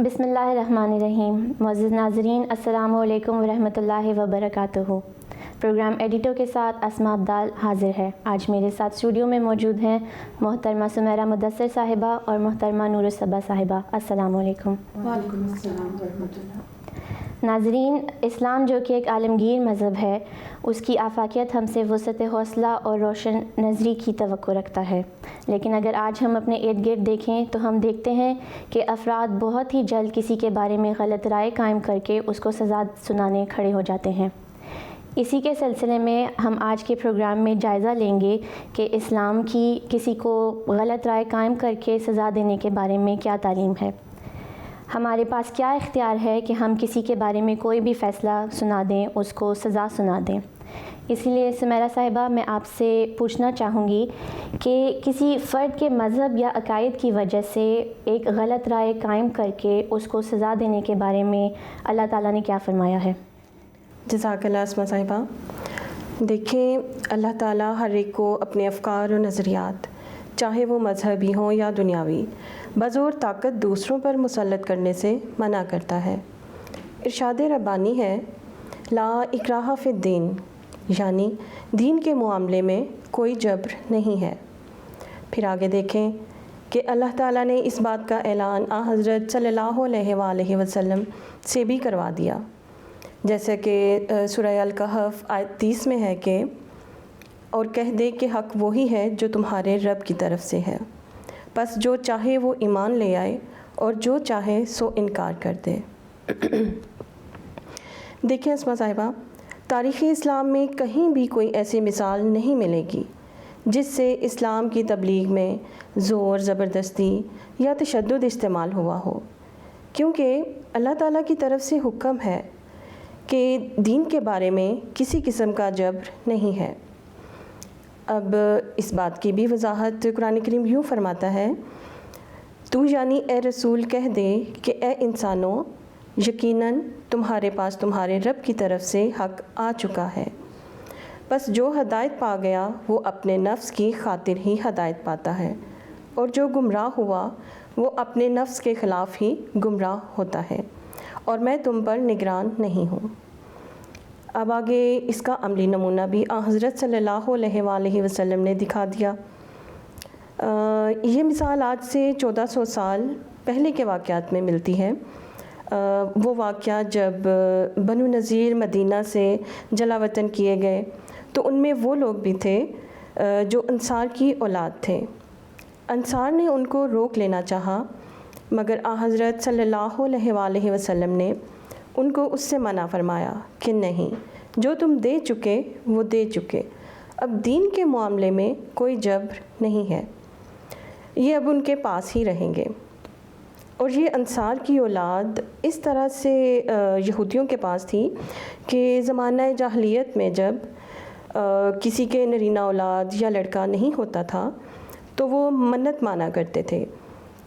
بسم اللہ الرحمن الرحیم۔ معزز ناظرین، السلام علیکم ورحمۃ اللہ وبرکاتہ۔ پروگرام ایڈیٹر کے ساتھ اسماء عبدال حاضر ہے۔ آج میرے ساتھ اسٹوڈیو میں موجود ہیں محترمہ سمیرہ مدثر صاحبہ اور محترمہ نور الصبا صاحبہ۔ السلام علیکم۔ وعلیکم السلام ورحمۃ اللہ۔ ناظرین، اسلام جو کہ ایک عالمگیر مذہب ہے، اس کی آفاقیت ہم سے وسعت حوصلہ اور روشن نظری کی توقع رکھتا ہے، لیکن اگر آج ہم اپنے ارد گرد دیکھیں تو ہم دیکھتے ہیں کہ افراد بہت ہی جلد کسی کے بارے میں غلط رائے قائم کر کے اس کو سزا سنانے کھڑے ہو جاتے ہیں۔ اسی کے سلسلے میں ہم آج کے پروگرام میں جائزہ لیں گے کہ اسلام کی کسی کو غلط رائے قائم کر کے سزا دینے کے بارے میں کیا تعلیم ہے، ہمارے پاس کیا اختیار ہے کہ ہم کسی کے بارے میں کوئی بھی فیصلہ سنا دیں، اس کو سزا سنا دیں۔ اسی لیے سمیرہ صاحبہ، میں آپ سے پوچھنا چاہوں گی کہ کسی فرد کے مذہب یا عقائد کی وجہ سے ایک غلط رائے قائم کر کے اس کو سزا دینے کے بارے میں اللہ تعالیٰ نے کیا فرمایا ہے؟ جزاک اللہ اسماء صاحبہ۔ دیکھیں، اللہ تعالیٰ ہر ایک کو اپنے افکار و نظریات، چاہے وہ مذہبی ہوں یا دنیاوی، بزور طاقت دوسروں پر مسلط کرنے سے منع کرتا ہے۔ ارشاد ربانی ہے، لا اکراہ فی الدین، یعنی دین کے معاملے میں کوئی جبر نہیں ہے۔ پھر آگے دیکھیں کہ اللہ تعالیٰ نے اس بات کا اعلان حضرت صلی اللہ علیہ وآلہ وسلم سے بھی کروا دیا، جیسے کہ سورہ الکہف آیت 30 میں ہے کہ اور کہہ دے کہ حق وہی ہے جو تمہارے رب کی طرف سے ہے، پس جو چاہے وہ ایمان لے آئے اور جو چاہے سو انکار کر دے۔ دیکھیں اسماء صاحبہ، تاریخ اسلام میں کہیں بھی کوئی ایسی مثال نہیں ملے گی جس سے اسلام کی تبلیغ میں زور، زبردستی یا تشدد استعمال ہوا ہو، کیونکہ اللہ تعالیٰ کی طرف سے حکم ہے کہ دین کے بارے میں کسی قسم کا جبر نہیں ہے۔ اب اس بات کی بھی وضاحت قرآن کریم یوں فرماتا ہے، تو یعنی اے رسول کہہ دے کہ اے انسانوں، یقیناً تمہارے پاس تمہارے رب کی طرف سے حق آ چکا ہے، بس جو ہدایت پا گیا وہ اپنے نفس کی خاطر ہی ہدایت پاتا ہے، اور جو گمراہ ہوا وہ اپنے نفس کے خلاف ہی گمراہ ہوتا ہے، اور میں تم پر نگران نہیں ہوں۔ اب آگے اس کا عملی نمونہ بھی حضرت صلی اللہ علیہ وآلہ وسلم نے دکھا دیا۔ یہ مثال آج سے 1400 سال پہلے کے واقعات میں ملتی ہے۔ وہ واقعہ جب بنو نذیر مدینہ سے جلا وطن کیے گئے تو ان میں وہ لوگ بھی تھے جو انصار کی اولاد تھے۔ انصار نے ان کو روک لینا چاہا، مگر حضرت صلی اللہ علیہ وآلہ وسلم نے ان کو اس سے منع فرمایا کہ نہیں، جو تم دے چکے وہ دے چکے، اب دین کے معاملے میں کوئی جبر نہیں ہے، یہ اب ان کے پاس ہی رہیں گے۔ اور یہ انصار کی اولاد اس طرح سے یہودیوں کے پاس تھی کہ زمانہ جاہلیت میں جب کسی کے نرینہ اولاد یا لڑکا نہیں ہوتا تھا تو وہ منت مانا کرتے تھے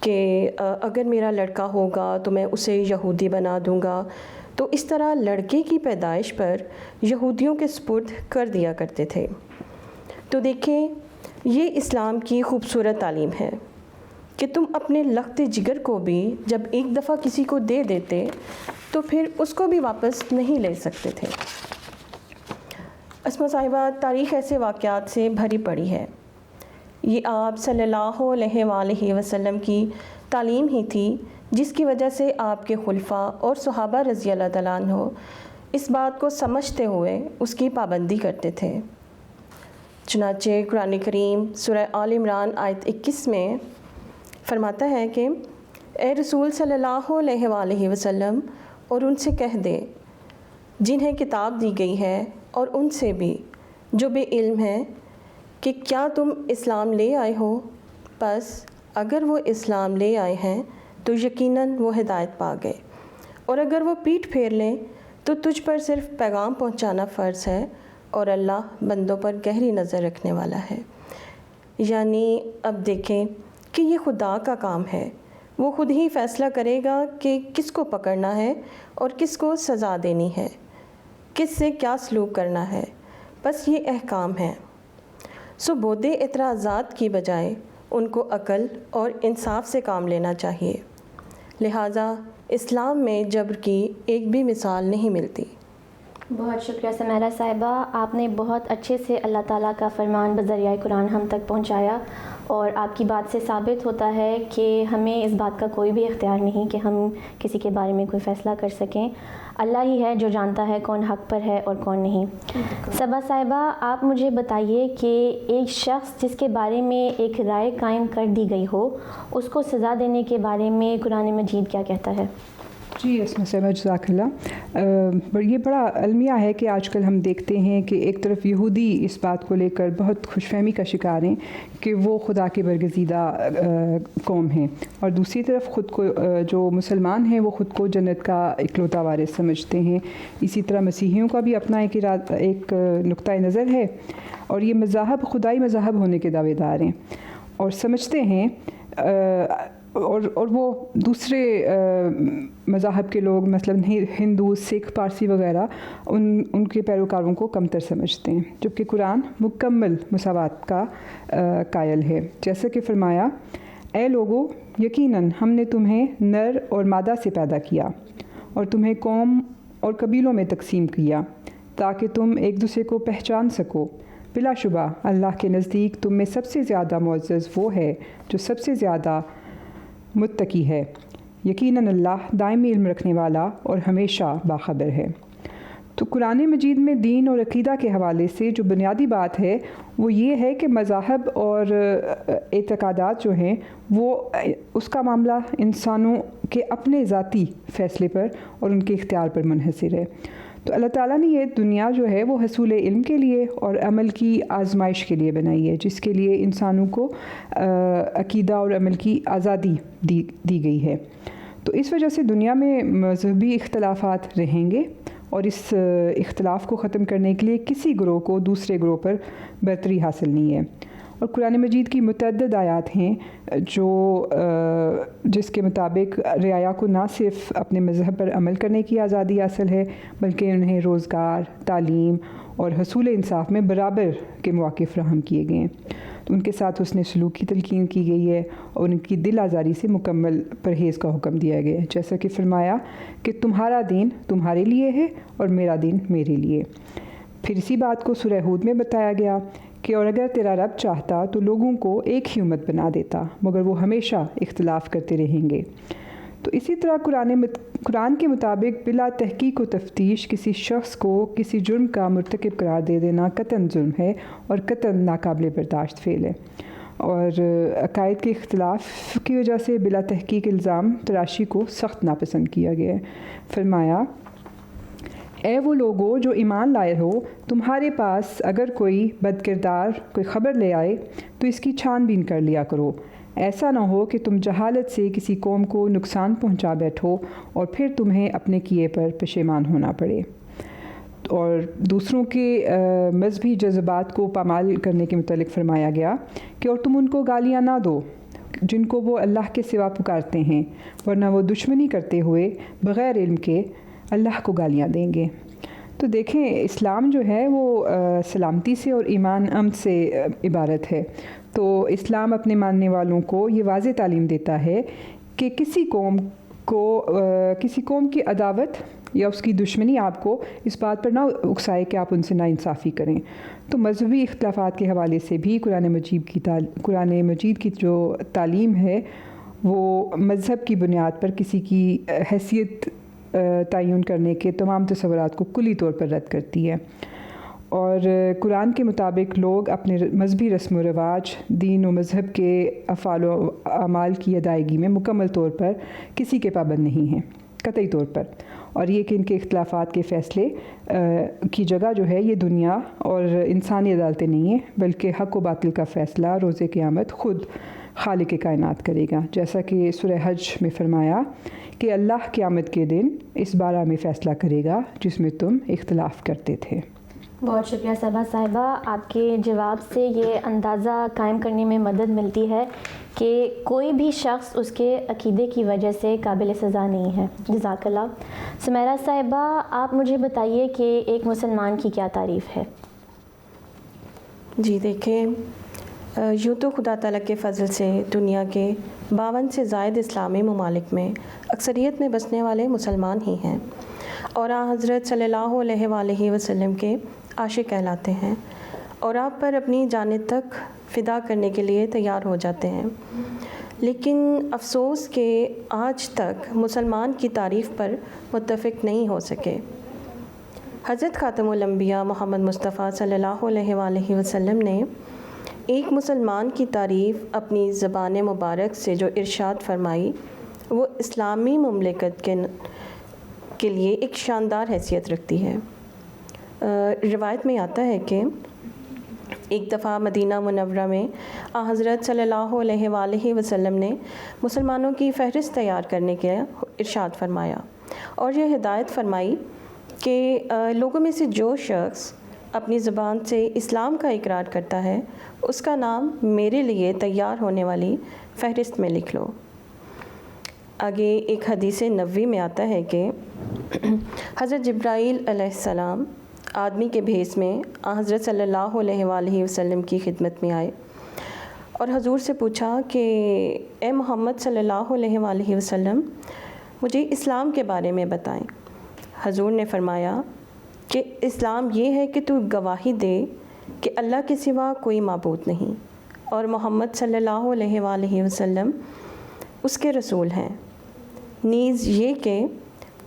کہ اگر میرا لڑکا ہوگا تو میں اسے یہودی بنا دوں گا، تو اس طرح لڑکے کی پیدائش پر یہودیوں کے سپرد کر دیا کرتے تھے۔ تو دیکھیں، یہ اسلام کی خوبصورت تعلیم ہے کہ تم اپنے لخت جگر کو بھی جب ایک دفعہ کسی کو دے دیتے تو پھر اس کو بھی واپس نہیں لے سکتے تھے۔ اسماء صاحبہ، تاریخ ایسے واقعات سے بھری پڑی ہے۔ یہ آپ صلی اللہ علیہ وآلہ وسلم کی تعلیم ہی تھی جس کی وجہ سے آپ کے خلفاء اور صحابہ رضی اللہ تعالیٰ عنہ اس بات کو سمجھتے ہوئے اس کی پابندی کرتے تھے۔ چنانچہ قرآن کریم سورہ آل عمران آیت 21 میں فرماتا ہے کہ اے رسول صلی اللہ علیہ وآلہ وسلم، اور ان سے کہہ دے جنہیں کتاب دی گئی ہے اور ان سے بھی جو بے علم ہیں کہ کیا تم اسلام لے آئے ہو، پس اگر وہ اسلام لے آئے ہیں تو یقیناً وہ ہدایت پا گئے، اور اگر وہ پیٹھ پھیر لیں تو تجھ پر صرف پیغام پہنچانا فرض ہے، اور اللہ بندوں پر گہری نظر رکھنے والا ہے۔ یعنی اب دیکھیں کہ یہ خدا کا کام ہے، وہ خود ہی فیصلہ کرے گا کہ کس کو پکڑنا ہے اور کس کو سزا دینی ہے، کس سے کیا سلوک کرنا ہے، بس یہ احکام ہیں۔ سو بودے اعتراضات کی بجائے ان کو عقل اور انصاف سے کام لینا چاہیے۔ لہٰذا اسلام میں جبر کی ایک بھی مثال نہیں ملتی۔ بہت شکریہ سمیرہ صاحبہ، آپ نے بہت اچھے سے اللہ تعالیٰ کا فرمان بذریعہ قرآن ہم تک پہنچایا، اور آپ کی بات سے ثابت ہوتا ہے کہ ہمیں اس بات کا کوئی بھی اختیار نہیں کہ ہم کسی کے بارے میں کوئی فیصلہ کر سکیں۔ اللہ ہی ہے جو جانتا ہے کون حق پر ہے اور کون نہیں۔ صبا صاحبہ، آپ مجھے بتائیے کہ ایک شخص جس کے بارے میں ایک رائے قائم کر دی گئی ہو، اس کو سزا دینے کے بارے میں قرآن مجید کیا کہتا ہے؟ جی اسما صاحبہ جزاک اللہ، یہ بڑا المیہ ہے کہ آج کل ہم دیکھتے ہیں کہ ایک طرف یہودی اس بات کو لے کر بہت خوش فہمی کا شکار ہیں کہ وہ خدا کے برگزیدہ قوم ہیں، اور دوسری طرف خود کو جو مسلمان ہیں وہ خود کو جنت کا اکلوتا وارث سمجھتے ہیں۔ اسی طرح مسیحیوں کا بھی اپنا ایک نقطۂ نظر ہے، اور یہ مذاہب خدائی مذاہب ہونے کے دعوے دار ہیں اور سمجھتے ہیں، اور وہ دوسرے مذاہب کے لوگ مثلاً ہندو، سکھ، پارسی وغیرہ ان کے پیروکاروں کو کمتر سمجھتے ہیں، جبکہ قرآن مکمل مساوات کا قائل ہے۔ جیسا کہ فرمایا، اے لوگو، یقیناً ہم نے تمہیں نر اور مادہ سے پیدا کیا اور تمہیں قوم اور قبیلوں میں تقسیم کیا تاکہ تم ایک دوسرے کو پہچان سکو۔ بلا شبہ اللہ کے نزدیک تم میں سب سے زیادہ معزز وہ ہے جو سب سے زیادہ متقی ہے۔ یقیناً اللہ دائمی علم رکھنے والا اور ہمیشہ باخبر ہے۔ تو قرآن مجید میں دین اور عقیدہ کے حوالے سے جو بنیادی بات ہے وہ یہ ہے کہ مذاہب اور اعتقادات جو ہیں وہ اس کا معاملہ انسانوں کے اپنے ذاتی فیصلے پر اور ان کے اختیار پر منحصر ہے۔ تو اللہ تعالیٰ نے یہ دنیا جو ہے وہ حصول علم کے لیے اور عمل کی آزمائش کے لیے بنائی ہے، جس کے لیے انسانوں کو عقیدہ اور عمل کی آزادی دی گئی ہے۔ تو اس وجہ سے دنیا میں مذہبی اختلافات رہیں گے، اور اس اختلاف کو ختم کرنے کے لیے کسی گروہ کو دوسرے گروہ پر برتری حاصل نہیں ہے۔ اور قرآن مجید کی متعدد آیات ہیں جس کے مطابق رعایا کو نہ صرف اپنے مذہب پر عمل کرنے کی آزادی حاصل ہے، بلکہ انہیں روزگار، تعلیم اور حصول انصاف میں برابر کے مواقع فراہم کیے گئے ہیں۔ تو ان کے ساتھ حسن سلوک کی تلقین کی گئی ہے، اور ان کی دل آزاری سے مکمل پرہیز کا حکم دیا گیا ہے، جیسا کہ فرمایا کہ تمہارا دین تمہارے لیے ہے اور میرا دین میرے لیے۔ پھر اسی بات کو سورہ ہود میں بتایا گیا کہ اور اگر تیرا رب چاہتا تو لوگوں کو ایک ہی امت بنا دیتا، مگر وہ ہمیشہ اختلاف کرتے رہیں گے۔ تو اسی طرح قرآن کے مطابق بلا تحقیق و تفتیش کسی شخص کو کسی جرم کا مرتکب قرار دے دینا قطعاً ظلم ہے اور قطعاً ناقابل برداشت فعل ہے، اور عقائد کے اختلاف کی وجہ سے بلا تحقیق الزام تراشی کو سخت ناپسند کیا گیا ہے۔ فرمایا، اے وہ لوگو جو ایمان لائے ہو، تمہارے پاس اگر کوئی بد کردار کوئی خبر لے آئے تو اس کی چھان بین کر لیا کرو، ایسا نہ ہو کہ تم جہالت سے کسی قوم کو نقصان پہنچا بیٹھو اور پھر تمہیں اپنے کیے پر پشیمان ہونا پڑے۔ اور دوسروں کے مذہبی جذبات کو پامال کرنے کے متعلق فرمایا گیا کہ اور تم ان کو گالیاں نہ دو جن کو وہ اللہ کے سوا پکارتے ہیں، ورنہ وہ دشمنی کرتے ہوئے بغیر علم کے اللہ کو گالیاں دیں گے۔ تو دیکھیں، اسلام جو ہے وہ سلامتی سے اور ایمان امن سے عبارت ہے۔ تو اسلام اپنے ماننے والوں کو یہ واضح تعلیم دیتا ہے کہ کسی قوم کی عداوت یا اس کی دشمنی آپ کو اس بات پر نہ اکسائے کہ آپ ان سے ناانصافی کریں۔ تو مذہبی اختلافات کے حوالے سے بھی قرآن مجید کی جو تعلیم ہے وہ مذہب کی بنیاد پر کسی کی حیثیت تعین کرنے کے تمام تصورات کو کلی طور پر رد کرتی ہے، اور قرآن کے مطابق لوگ اپنے مذہبی رسم و رواج، دین و مذہب کے افعال و اعمال کی ادائیگی میں مکمل طور پر کسی کے پابند نہیں ہیں، قطعی طور پر، اور یہ کہ ان کے اختلافات کے فیصلے کی جگہ جو ہے یہ دنیا اور انسانی عدالتیں نہیں ہیں، بلکہ حق و باطل کا فیصلہ روز قیامت خود خالق کائنات کرے گا، جیسا کہ سورہ حج میں فرمایا کہ اللہ قیامت کے دن اس بارے میں فیصلہ کرے گا جس میں تم اختلاف کرتے تھے۔ بہت شکریہ صبا صاحبہ، آپ کے جواب سے یہ اندازہ قائم کرنے میں مدد ملتی ہے کہ کوئی بھی شخص اس کے عقیدے کی وجہ سے قابل سزا نہیں ہے۔ جزاک اللہ۔ سمیرہ صاحبہ، آپ مجھے بتائیے کہ ایک مسلمان کی کیا تعریف ہے؟ جی دیکھیں، یوں تو خدا تعالیٰ کے فضل سے دنیا کے 52 سے زائد اسلامی ممالک میں اکثریت میں بسنے والے مسلمان ہی ہیں اور حضرت صلی اللہ علیہ وآلہ وسلم کے عاشق کہلاتے ہیں اور آپ پر اپنی جانیں تک فدا کرنے کے لیے تیار ہو جاتے ہیں، لیکن افسوس کہ آج تک مسلمان کی تعریف پر متفق نہیں ہو سکے۔ حضرت خاتم الانبیاء محمد مصطفیٰ صلی اللہ علیہ وآلہ وسلم نے ایک مسلمان کی تعریف اپنی زبان مبارک سے جو ارشاد فرمائی وہ اسلامی مملکت کے لیے ایک شاندار حیثیت رکھتی ہے۔ روایت میں آتا ہے کہ ایک دفعہ مدینہ منورہ میں حضرت صلی اللہ علیہ وآلہ وسلم نے مسلمانوں کی فہرست تیار کرنے کے ارشاد فرمایا اور یہ ہدایت فرمائی کہ لوگوں میں سے جو شخص اپنی زبان سے اسلام کا اقرار کرتا ہے اس کا نام میرے لیے تیار ہونے والی فہرست میں لکھ لو۔ آگے ایک حدیث نبوی میں آتا ہے کہ حضرت جبرائیل علیہ السلام آدمی کے بھیس میں حضرت صلی اللہ علیہ وآلہ وسلم کی خدمت میں آئے اور حضور سے پوچھا کہ اے محمد صلی اللہ علیہ وآلہ وسلم مجھے اسلام کے بارے میں بتائیں۔ حضور نے فرمایا کہ اسلام یہ ہے کہ تو گواہی دے کہ اللہ کے سوا کوئی معبود نہیں اور محمد صلی اللہ علیہ وآلہ وسلم اس کے رسول ہیں، نیز یہ کہ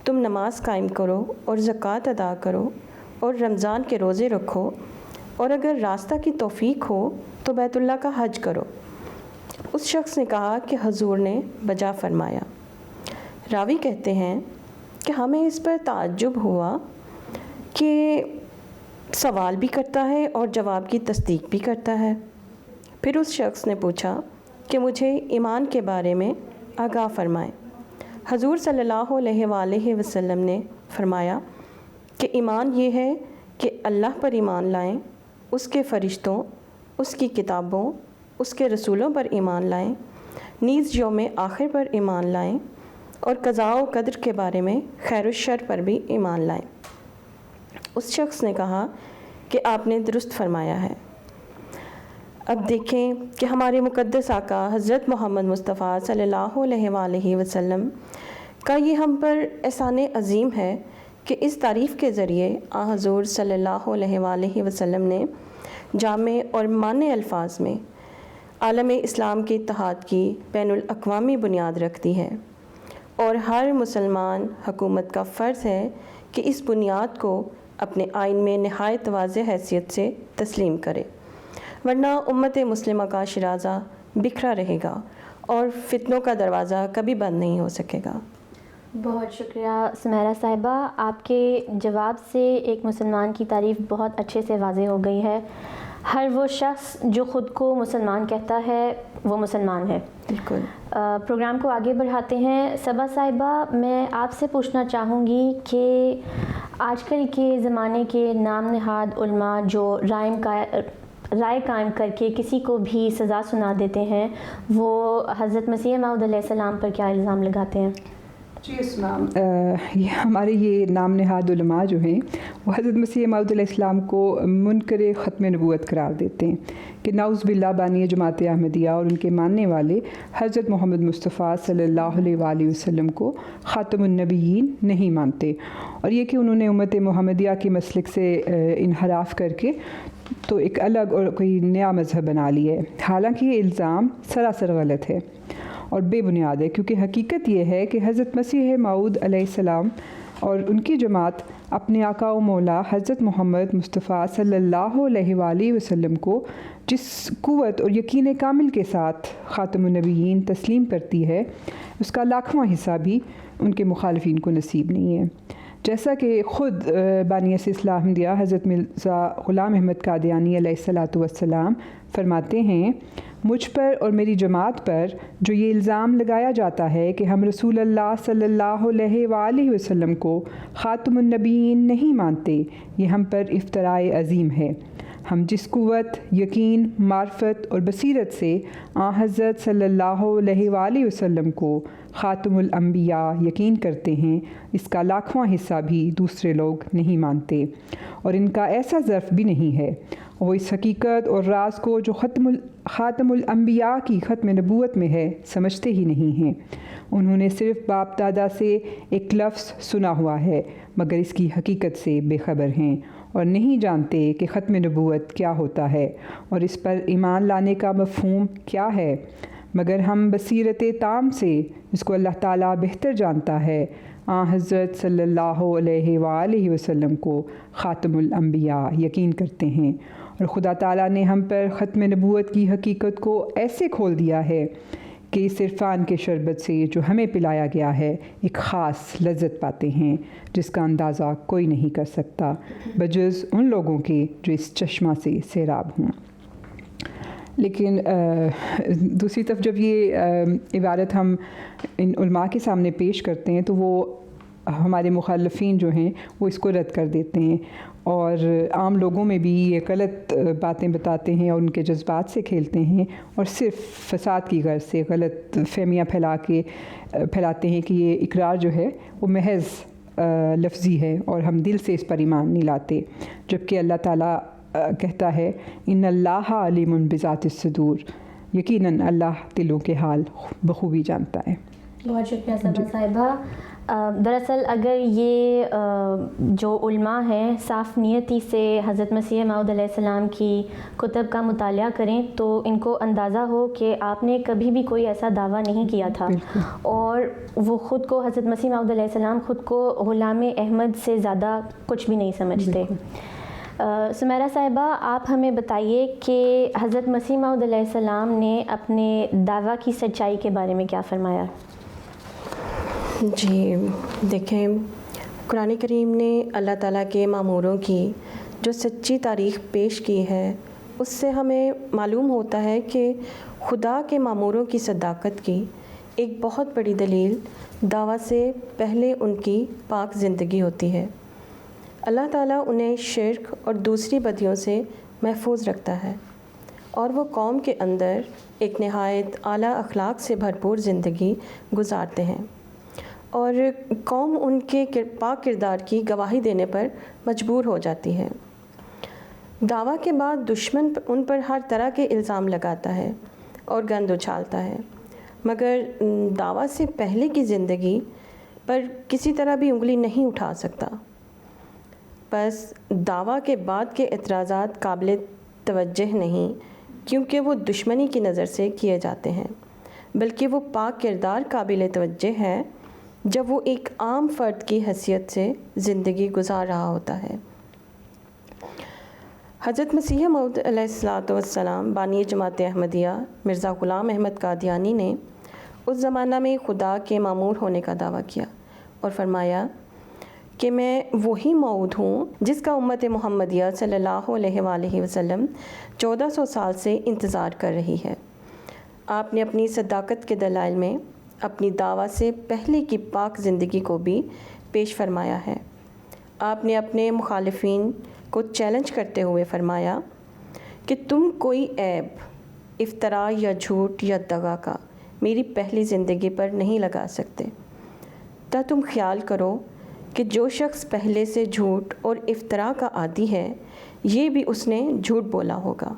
تم نماز قائم کرو اور زکوٰۃ ادا کرو اور رمضان کے روزے رکھو اور اگر راستہ کی توفیق ہو تو بیت اللہ کا حج کرو۔ اس شخص نے کہا کہ حضور نے بجا فرمایا۔ راوی کہتے ہیں کہ ہمیں اس پر تعجب ہوا کہ سوال بھی کرتا ہے اور جواب کی تصدیق بھی کرتا ہے۔ پھر اس شخص نے پوچھا کہ مجھے ایمان کے بارے میں آگاہ فرمائیں۔ حضور صلی اللہ علیہ وآلہ وسلم نے فرمایا کہ ایمان یہ ہے کہ اللہ پر ایمان لائیں، اس کے فرشتوں، اس کی کتابوں، اس کے رسولوں پر ایمان لائیں، نیز یوم آخر پر ایمان لائیں اور قضاء و قدر کے بارے میں خیر و شر پر بھی ایمان لائیں۔ اس شخص نے کہا کہ آپ نے درست فرمایا ہے۔ اب دیکھیں کہ ہمارے مقدس آقا حضرت محمد مصطفیٰ صلی اللہ علیہ وآلہ وسلم کا یہ ہم پر احسان عظیم ہے کہ اس تعریف کے ذریعے حضور صلی اللہ علیہ وآلہ وسلم نے جامع اور معنی الفاظ میں عالم اسلام کے اتحاد کی بین الاقوامی بنیاد رکھ دی ہے اور ہر مسلمان حکومت کا فرض ہے کہ اس بنیاد کو اپنے آئین میں نہایت واضح حیثیت سے تسلیم کرے، ورنہ امت مسلمہ کا شیرازہ بکھرا رہے گا اور فتنوں کا دروازہ کبھی بند نہیں ہو سکے گا۔ بہت شکریہ سمیرہ صاحبہ، آپ کے جواب سے ایک مسلمان کی تعریف بہت اچھے سے واضح ہو گئی ہے۔ ہر وہ شخص جو خود کو مسلمان کہتا ہے وہ مسلمان ہے۔ بالکل۔ پروگرام کو آگے بڑھاتے ہیں۔ صبا صاحبہ، میں آپ سے پوچھنا چاہوں گی کہ آج کل کے زمانے کے نام نہاد علماء جو رائے قائم کر کے کسی کو بھی سزا سنا دیتے ہیں، وہ حضرت مسیح موعود علیہ السلام پر کیا الزام لگاتے ہیں؟ جی اسلام یہ ہمارے یہ نام نہاد علماء جو ہیں وہ حضرت مسیح موعود علیہ السلام کو منکر ختم نبوت قرار دیتے ہیں کہ نعوذ باللہ بانی جماعت احمدیہ اور ان کے ماننے والے حضرت محمد مصطفیٰ صلی اللہ علیہ وآلہ وسلم کو خاتم النبیین نہیں مانتے، اور یہ کہ انہوں نے امت محمدیہ کے مسلک سے انحراف کر کے تو ایک الگ اور کوئی نیا مذہب بنا لیا ہے۔ حالانکہ یہ الزام سراسر غلط ہے اور بے بنیاد ہے، کیونکہ حقیقت یہ ہے کہ حضرت مسیح موعود علیہ السلام اور ان کی جماعت اپنے آقا و مولا حضرت محمد مصطفیٰ صلی اللہ علیہ وآلہ وسلم کو جس قوت اور یقین کامل کے ساتھ خاتم النبیین تسلیم کرتی ہے، اس کا لاکھواں حصہ بھی ان کے مخالفین کو نصیب نہیں ہے۔ جیسا کہ خود بانی اصلاح احمدیہ حضرت مرزا غلام احمد قادیانی علیہ السلام فرماتے ہیں، مجھ پر اور میری جماعت پر جو یہ الزام لگایا جاتا ہے کہ ہم رسول اللہ صلی اللہ علیہ وآلہ وسلم کو خاتم النبیین نہیں مانتے، یہ ہم پر افتراء عظیم ہے۔ ہم جس قوت، یقین، معرفت اور بصیرت سے حضرت صلی اللہ علیہ وآلہ وسلم کو خاتم الانبیاء یقین کرتے ہیں، اس کا لاکھواں حصہ بھی دوسرے لوگ نہیں مانتے، اور ان کا ایسا ظرف بھی نہیں ہے۔ وہ اس حقیقت اور راز کو جو خاتم الانبیاء کی ختم نبوت میں ہے سمجھتے ہی نہیں ہیں۔ انہوں نے صرف باپ دادا سے ایک لفظ سنا ہوا ہے مگر اس کی حقیقت سے بے خبر ہیں اور نہیں جانتے کہ ختم نبوت کیا ہوتا ہے اور اس پر ایمان لانے کا مفہوم کیا ہے، مگر ہم بصیرت تام سے جس کو اللہ تعالیٰ بہتر جانتا ہے حضرت صلی اللہ علیہ وآلہ وسلم کو خاتم الانبیاء یقین کرتے ہیں، اور خدا تعالیٰ نے ہم پر ختم نبوت کی حقیقت کو ایسے کھول دیا ہے کہ اس عرفان کے شربت سے جو ہمیں پلایا گیا ہے ایک خاص لذت پاتے ہیں جس کا اندازہ کوئی نہیں کر سکتا بجز ان لوگوں کے جو اس چشمہ سے سیراب ہوں۔ لیکن دوسری طرف جب یہ عبارت ہم ان علماء کے سامنے پیش کرتے ہیں تو وہ ہمارے مخالفین جو ہیں وہ اس کو رد کر دیتے ہیں اور عام لوگوں میں بھی یہ غلط باتیں بتاتے ہیں اور ان کے جذبات سے کھیلتے ہیں اور صرف فساد کی غرض سے غلط فہمیاں پھیلاتے ہیں کہ یہ اقرار جو ہے وہ محض لفظی ہے اور ہم دل سے اس پر ایمان نہیں لاتے، جبکہ اللہ تعالیٰ کہتا ہے ان اللہ علیم بذات الصدور، یقیناً اللہ دلوں کے حال بخوبی جانتا ہے۔ بہت شکریہ صبا صاحبہ۔ دراصل اگر یہ جو علماء ہیں صاف نیتی سے حضرت مسیح موعود علیہ السلام کی کتب کا مطالعہ کریں تو ان کو اندازہ ہو کہ آپ نے کبھی بھی کوئی ایسا دعویٰ نہیں کیا تھا، اور وہ خود کو حضرت مسیح موعود علیہ السلام خود کو غلام احمد سے زیادہ کچھ بھی نہیں سمجھتے۔ سمیرہ صاحبہ، آپ ہمیں بتائیے کہ حضرت مسیح موعود علیہ السلام نے اپنے دعویٰ کی سچائی کے بارے میں کیا فرمایا؟ جی دیکھیں، قرآن کریم نے اللہ تعالیٰ کے ماموروں کی جو سچی تاریخ پیش کی ہے اس سے ہمیں معلوم ہوتا ہے کہ خدا کے ماموروں کی صداقت کی ایک بہت بڑی دلیل دعویٰ سے پہلے ان کی پاک زندگی ہوتی ہے۔ اللہ تعالیٰ انہیں شرک اور دوسری بدیوں سے محفوظ رکھتا ہے اور وہ قوم کے اندر ایک نہایت اعلیٰ اخلاق سے بھرپور زندگی گزارتے ہیں، اور قوم ان کے پاک کردار کی گواہی دینے پر مجبور ہو جاتی ہے۔ دعویٰ کے بعد دشمن ان پر ہر طرح کے الزام لگاتا ہے اور گند اچھالتا ہے، مگر دعویٰ سے پہلے کی زندگی پر کسی طرح بھی انگلی نہیں اٹھا سکتا۔ بس دعویٰ کے بعد کے اعتراضات قابل توجہ نہیں، کیونکہ وہ دشمنی کی نظر سے کیے جاتے ہیں، بلکہ وہ پاک کردار قابل توجہ ہے جب وہ ایک عام فرد کی حیثیت سے زندگی گزار رہا ہوتا ہے۔ حضرت مسیح موعود علیہ السلام بانی جماعت احمدیہ مرزا غلام احمد قادیانی نے اس زمانہ میں خدا کے مامور ہونے کا دعویٰ کیا اور فرمایا کہ میں وہی موعود ہوں جس کا امت محمدیہ صلی اللہ علیہ وآلہ وسلم 1400 سال سے انتظار کر رہی ہے۔ آپ نے اپنی صداقت کے دلائل میں اپنی دعویٰ سے پہلے کی پاک زندگی کو بھی پیش فرمایا ہے۔ آپ نے اپنے مخالفین کو چیلنج کرتے ہوئے فرمایا کہ تم کوئی عیب، افتراء یا جھوٹ یا دغا کا میری پہلی زندگی پر نہیں لگا سکتے، تا تم خیال کرو کہ جو شخص پہلے سے جھوٹ اور افتراء کا عادی ہے یہ بھی اس نے جھوٹ بولا ہوگا۔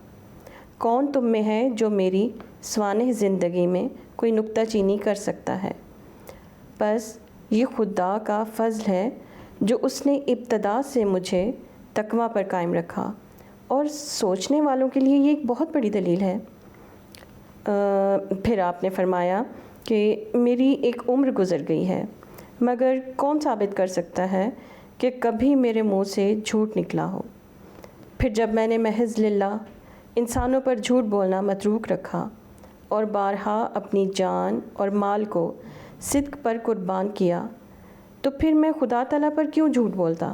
کون تم میں ہے جو میری سوانح زندگی میں کوئی نکتہ چینی کر سکتا ہے؟ بس یہ خدا کا فضل ہے جو اس نے ابتدا سے مجھے تقویٰ پر قائم رکھا، اور سوچنے والوں کے لیے یہ ایک بہت بڑی دلیل ہے۔ پھر آپ نے فرمایا کہ میری ایک عمر گزر گئی ہے، مگر کون ثابت کر سکتا ہے کہ کبھی میرے منہ سے جھوٹ نکلا ہو؟ پھر جب میں نے محض للہ انسانوں پر جھوٹ بولنا متروک رکھا اور بارہا اپنی جان اور مال کو صدق پر قربان کیا، تو پھر میں خدا تعالیٰ پر کیوں جھوٹ بولتا؟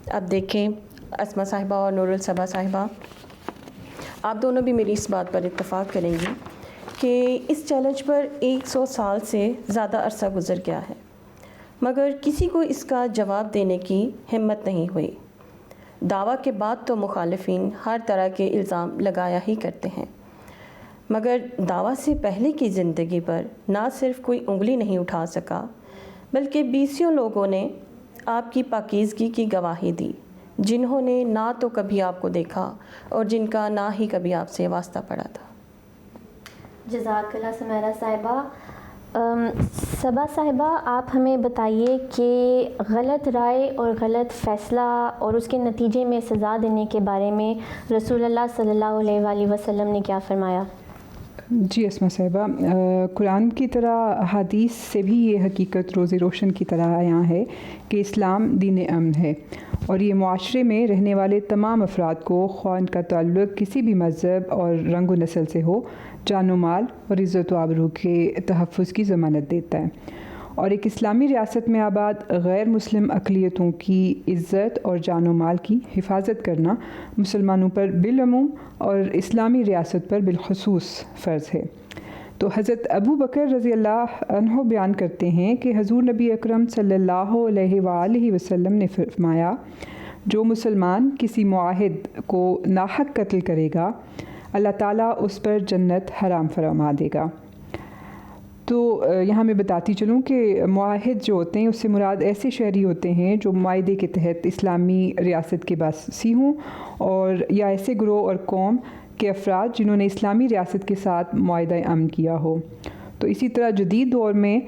اب دیکھیں اسما صاحبہ اور نور الصبا صاحبہ، آپ دونوں بھی میری اس بات پر اتفاق کریں گی کہ اس چیلنج پر 100 سال سے زیادہ عرصہ گزر گیا ہے، مگر کسی کو اس کا جواب دینے کی ہمت نہیں ہوئی۔ دعویٰ کے بعد تو مخالفین ہر طرح کے الزام لگایا ہی کرتے ہیں، مگر دعویٰ سے پہلے کی زندگی پر نہ صرف کوئی انگلی نہیں اٹھا سکا، بلکہ 20 لوگوں نے آپ کی پاکیزگی کی گواہی دی، جنہوں نے نہ تو کبھی آپ کو دیکھا اور جن کا نہ ہی کبھی آپ سے واسطہ پڑا تھا۔ جزاک اللہ سمیرہ صاحبہ۔ صبا صاحبہ، آپ ہمیں بتائیے کہ غلط رائے اور غلط فیصلہ اور اس کے نتیجے میں سزا دینے کے بارے میں رسول اللہ صلی اللہ علیہ وآلہ وسلم نے کیا فرمایا؟ جی اسما صاحبہ، قرآن کی طرح حدیث سے بھی یہ حقیقت روز روشن کی طرح عیاں ہے کہ اسلام دین امن ہے، اور یہ معاشرے میں رہنے والے تمام افراد کو خواہ ان کا تعلق کسی بھی مذہب اور رنگ و نسل سے ہو، جان و مال اور عزت و آبرو کے تحفظ کی ضمانت دیتا ہے، اور ایک اسلامی ریاست میں آباد غیر مسلم اقلیتوں کی عزت اور جان و مال کی حفاظت کرنا مسلمانوں پر بالعموم اور اسلامی ریاست پر بالخصوص فرض ہے۔ تو حضرت ابو بکر رضی اللہ عنہ بیان کرتے ہیں کہ حضور نبی اکرم صلی اللہ علیہ وآلہ وسلم نے فرمایا، جو مسلمان کسی معاہد کو ناحق قتل کرے گا، اللہ تعالیٰ اس پر جنت حرام فرما دے گا۔ تو یہاں میں بتاتی چلوں کہ معاہد جو ہوتے ہیں اس سے مراد ایسے شہری ہوتے ہیں جو معاہدے کے تحت اسلامی ریاست کے باسی ہوں، اور یا ایسے گروہ اور قوم کے افراد جنہوں نے اسلامی ریاست کے ساتھ معاہدہ امن کیا ہو۔ تو اسی طرح جدید دور میں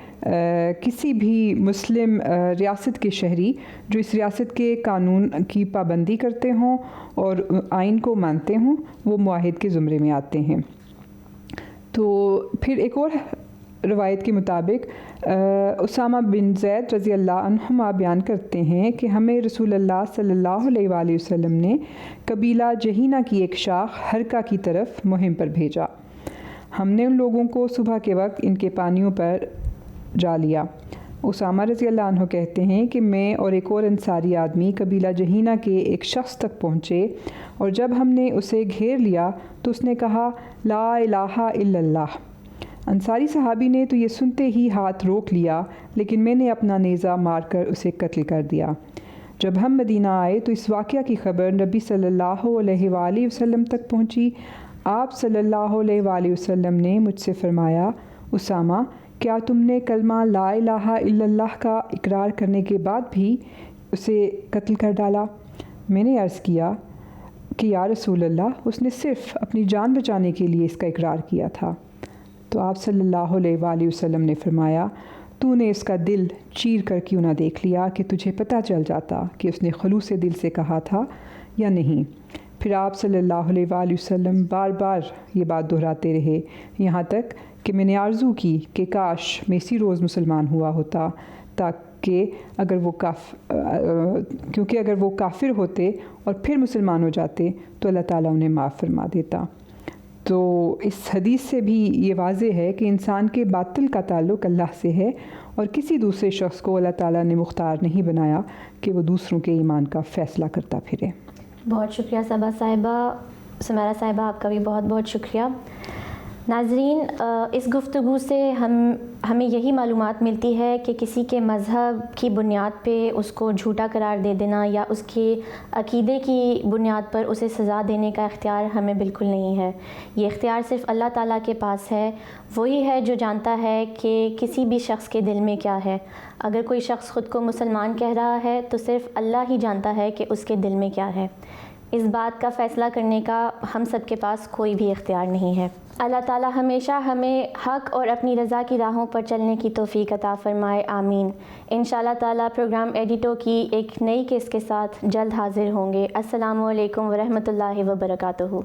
کسی بھی مسلم ریاست کے شہری جو اس ریاست کے قانون کی پابندی کرتے ہوں اور آئین کو مانتے ہوں، وہ معاہد کے زمرے میں آتے ہیں۔ تو پھر ایک اور روایت کے مطابق اسامہ بن زید رضی اللہ عنہما بیان کرتے ہیں کہ ہمیں رسول اللہ صلی اللہ علیہ وآلہ وسلم نے قبیلہ جہینہ کی ایک شاخ حرکہ کی طرف مہم پر بھیجا۔ ہم نے ان لوگوں کو صبح کے وقت ان کے پانیوں پر جا لیا۔ اسامہ رضی اللہ عنہ کہتے ہیں کہ میں اور ایک اور انصاری آدمی قبیلہ جہینہ کے ایک شخص تک پہنچے، اور جب ہم نے اسے گھیر لیا تو اس نے کہا لا الہ الا اللہ۔ انصاری صحابی نے تو یہ سنتے ہی ہاتھ روک لیا، لیکن میں نے اپنا نیزہ مار کر اسے قتل کر دیا۔ جب ہم مدینہ آئے تو اس واقعہ کی خبر نبی صلی اللہ علیہ وآلہ وسلم تک پہنچی۔ آپ صلی اللہ علیہ وآلہ وسلم نے مجھ سے فرمایا، اسامہ، کیا تم نے کلمہ لا الہ الا اللہ کا اقرار کرنے کے بعد بھی اسے قتل کر ڈالا؟ میں نے عرض کیا کہ یا رسول اللہ، اس نے صرف اپنی جان بچانے کے لیے اس کا اقرار کیا تھا۔ تو آپ صلی اللہ علیہ وآلہ وسلم نے فرمایا، تو نے اس کا دل چیر کر کیوں نہ دیکھ لیا کہ تجھے پتہ چل جاتا کہ اس نے خلوص دل سے کہا تھا یا نہیں۔ پھر آپ صلی اللہ علیہ وآلہ وسلم بار بار یہ بات دہراتے رہے، یہاں تک کہ میں نے آرزو کی کہ کاش میں اسی روز مسلمان ہوا ہوتا، تاکہ کیونکہ اگر وہ کافر ہوتے اور پھر مسلمان ہو جاتے تو اللہ تعالیٰ انہیں معاف فرما دیتا۔ تو اس حدیث سے بھی یہ واضح ہے کہ انسان کے باطل کا تعلق اللہ سے ہے، اور کسی دوسرے شخص کو اللہ تعالیٰ نے مختار نہیں بنایا کہ وہ دوسروں کے ایمان کا فیصلہ کرتا پھرے۔ بہت شکریہ صبا صاحبہ۔ سمیرہ صاحبہ، آپ کا بھی بہت بہت شکریہ۔ ناظرین، اس گفتگو سے ہمیں یہی معلومات ملتی ہے کہ کسی کے مذہب کی بنیاد پہ اس کو جھوٹا قرار دے دینا یا اس کے عقیدے کی بنیاد پر اسے سزا دینے کا اختیار ہمیں بالکل نہیں ہے۔ یہ اختیار صرف اللہ تعالیٰ کے پاس ہے، وہی ہے جو جانتا ہے کہ کسی بھی شخص کے دل میں کیا ہے۔ اگر کوئی شخص خود کو مسلمان کہہ رہا ہے تو صرف اللہ ہی جانتا ہے کہ اس کے دل میں کیا ہے۔ اس بات کا فیصلہ کرنے کا ہم سب کے پاس کوئی بھی اختیار نہیں ہے۔ اللہ تعالیٰ ہمیشہ ہمیں حق اور اپنی رضا کی راہوں پر چلنے کی توفیق عطا فرمائے، آمین۔ انشاءاللہ تعالیٰ پروگرام ایڈیٹو کی ایک نئی قسط کے ساتھ جلد حاضر ہوں گے۔ السلام علیکم ورحمۃ اللہ وبرکاتہ۔